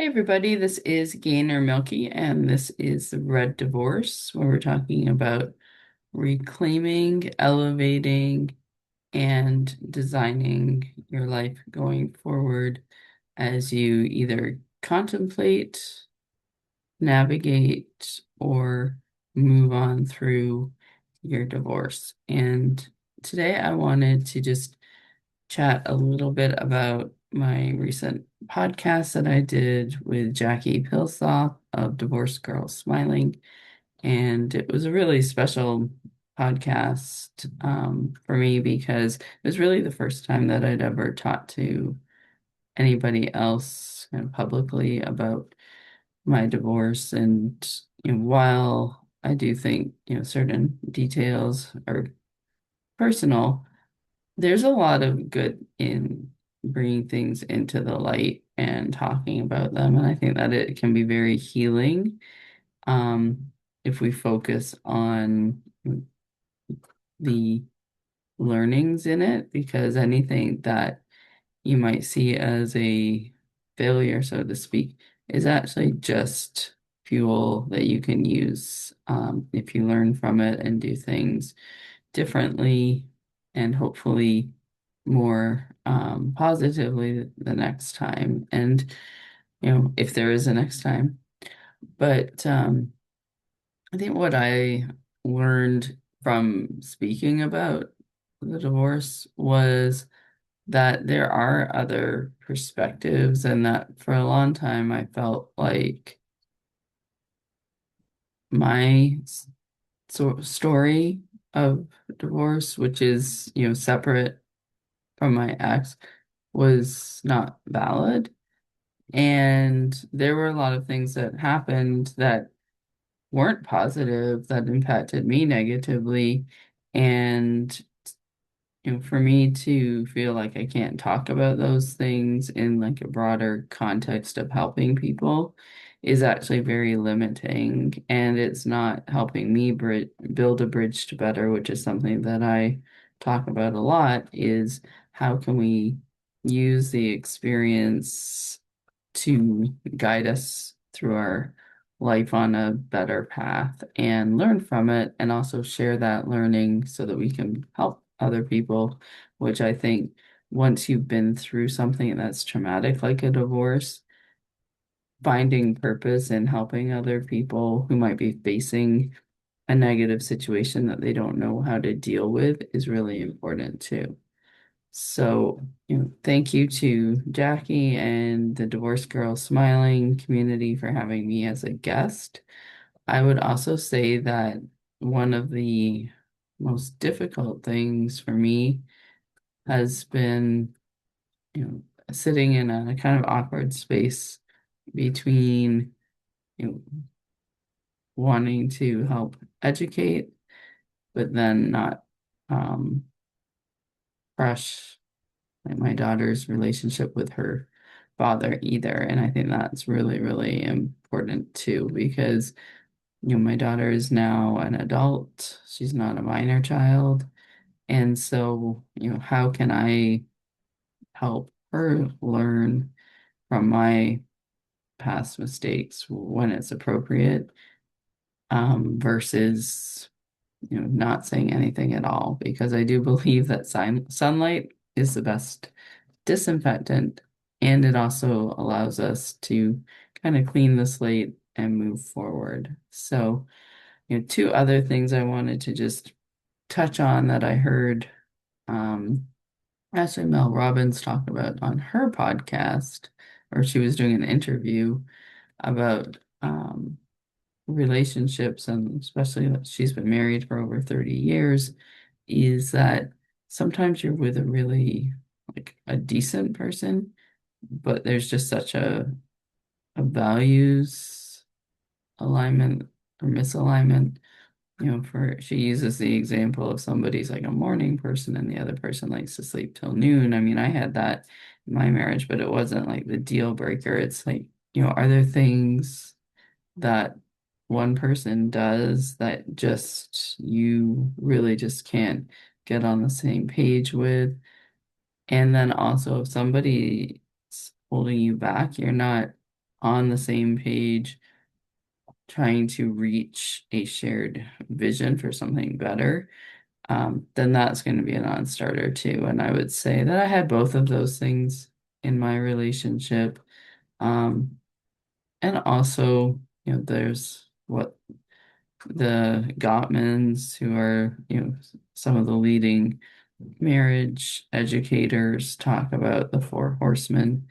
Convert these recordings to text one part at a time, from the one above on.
Hey everybody, this is Gainer Milky, and this is the Red Divorce, where we're talking about reclaiming, elevating, and designing your life going forward as you either contemplate, navigate, or move on through your divorce. And today I wanted to just chat a little bit about my recent podcast that I did with Jackie Pilsloff of Divorced Girls Smiling. And it was a really special podcast for me because it was really the first time that I'd ever talked to anybody else kind of publicly about my divorce. And while I do think certain details are personal, there's a lot of good in bringing things into the light and talking about them. And I think that it can be very healing if we focus on the learnings in it, because anything that you might see as a failure, so to speak, is actually just fuel that you can use if you learn from it and do things differently and hopefully more positively the next time. And, if there is a next time. But I think what I learned from speaking about the divorce was that there are other perspectives, and that for a long time I felt like my story of divorce, which is, separate from my ex, was not valid. And there were a lot of things that happened that weren't positive, that impacted me negatively. And for me to feel like I can't talk about those things in like a broader context of helping people is actually very limiting, and it's not helping me build a bridge to better, which is something that I talk about a lot, is how can we use the experience to guide us through our life on a better path and learn from it, and also share that learning so that we can help other people, which I think once you've been through something that's traumatic like a divorce, finding purpose in helping other people who might be facing a negative situation that they don't know how to deal with is really important too. So, thank you to Jackie and the Divorced Girls Smiling community for having me as a guest. I would also say that one of the most difficult things for me has been, sitting in a kind of awkward space between, you know, wanting to help educate, but then not um, crush like my daughter's relationship with her father either. And I think that's really, really important too, because, my daughter is now an adult. She's not a minor child. And so, how can I help her learn from my past mistakes when it's appropriate, versus, not saying anything at all, because I do believe that sunlight is the best disinfectant, and it also allows us to kind of clean the slate and move forward. So, two other things I wanted to just touch on that I heard actually Mel Robbins talk about on her podcast, or she was doing an interview about relationships, and especially that she's been married for over 30 years, is that sometimes you're with a really like a decent person, but there's just such a values alignment or misalignment. For she uses the example of somebody's like a morning person and the other person likes to sleep till noon. I mean, I had that in my marriage, but it wasn't like the deal breaker. It's like, are there things that one person does that just you really just can't get on the same page with? And then also, if somebody's holding you back, you're not on the same page, trying to reach a shared vision for something better, then that's going to be a non-starter too. And I would say that I had both of those things in my relationship. Um, and also, there's what the Gottmans, who are, some of the leading marriage educators, talk about the four horsemen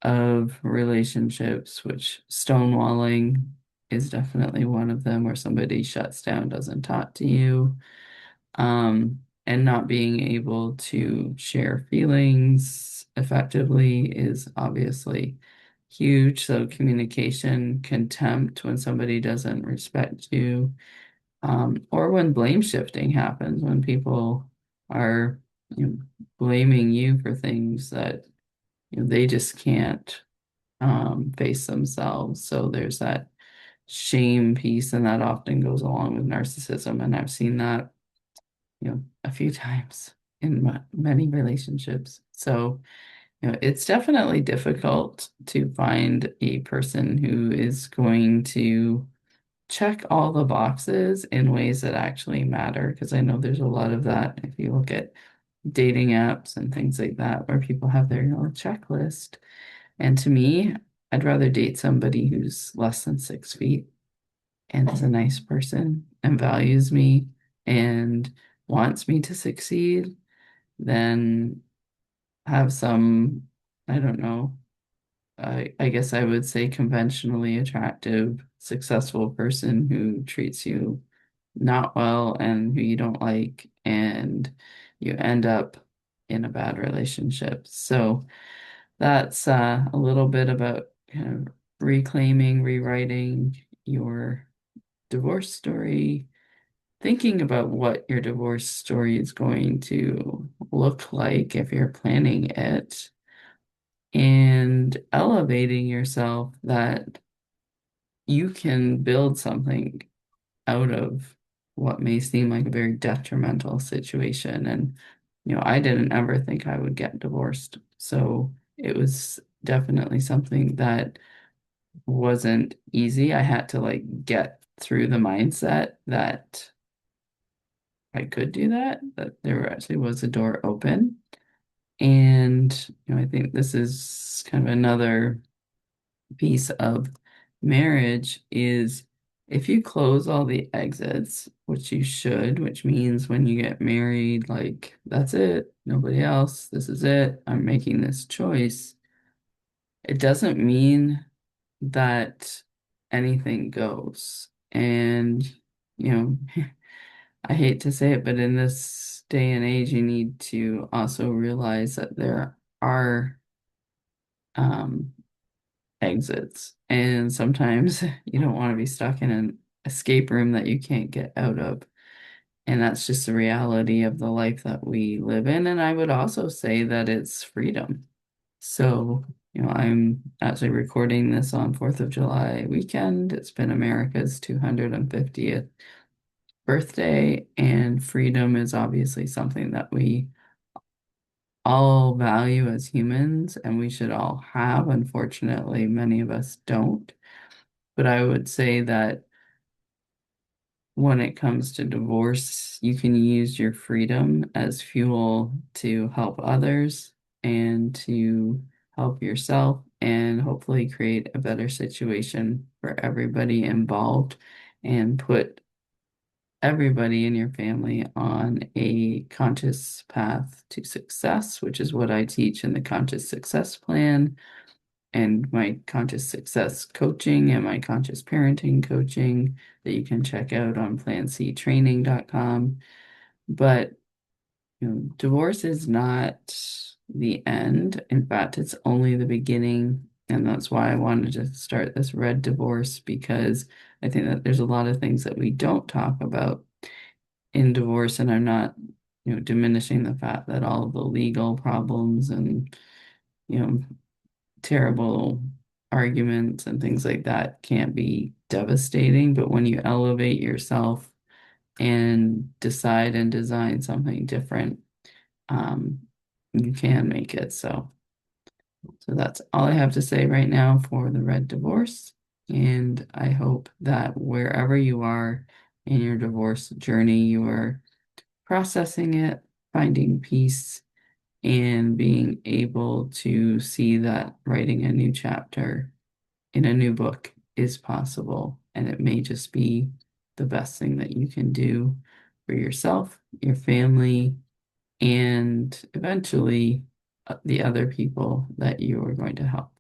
of relationships, which stonewalling is definitely one of them, where somebody shuts down, doesn't talk to you, and not being able to share feelings effectively is obviously huge. So communication, contempt when somebody doesn't respect you, or when blame shifting happens, when people are, blaming you for things that, they just can't face themselves. So there's that shame piece, and that often goes along with narcissism. And I've seen that, a few times in many relationships. So, it's definitely difficult to find a person who is going to check all the boxes in ways that actually matter. Because I know there's a lot of that if you look at dating apps and things like that, where people have their, checklist. And to me, I'd rather date somebody who's less than 6 feet and is a nice person and values me and wants me to succeed than have some, I don't know, I guess I would say conventionally attractive, successful person who treats you not well and who you don't like, and you end up in a bad relationship. So that's a little bit about kind of reclaiming, rewriting your divorce story, thinking about what your divorce story is going to look like if you're planning it, and elevating yourself that you can build something out of what may seem like a very detrimental situation. And, I didn't ever think I would get divorced. So it was definitely something that wasn't easy. I had to like get through the mindset that I could do that, that there actually was a door open. And, I think this is kind of another piece of marriage is if you close all the exits, which you should, which means when you get married, like, that's it, nobody else, this is it, I'm making this choice. It doesn't mean that anything goes. And, you know, I hate to say it, but in this day and age, you need to also realize that there are um, exits. And sometimes you don't want to be stuck in an escape room that you can't get out of. And that's just the reality of the life that we live in. And I would also say that it's freedom. So, I'm actually recording this on 4th of July weekend. It's been America's 250th birthday, and freedom is obviously something that we all value as humans and we should all have. Unfortunately, many of us don't. But I would say that when it comes to divorce, you can use your freedom as fuel to help others and to help yourself and hopefully create a better situation for everybody involved and put everybody in your family on a conscious path to success, which is what I teach in the Conscious Success Plan and my conscious success coaching and my conscious parenting coaching that you can check out on planctraining.com. But divorce is not the end. In fact, it's only the beginning. And that's why I wanted to start this Red Divorce, because I think that there's a lot of things that we don't talk about in divorce. And I'm not, diminishing the fact that all of the legal problems and, you know, terrible arguments and things like that can be devastating. But when you elevate yourself and decide and design something different, um, you can make it. So So that's all I have to say right now for the red divorce. And I hope that wherever you are in your divorce journey, you are processing it, finding peace, and being able to see that writing a new chapter in a new book is possible. And it may just be the best thing that you can do for yourself, your family, and eventually the other people that you are going to help.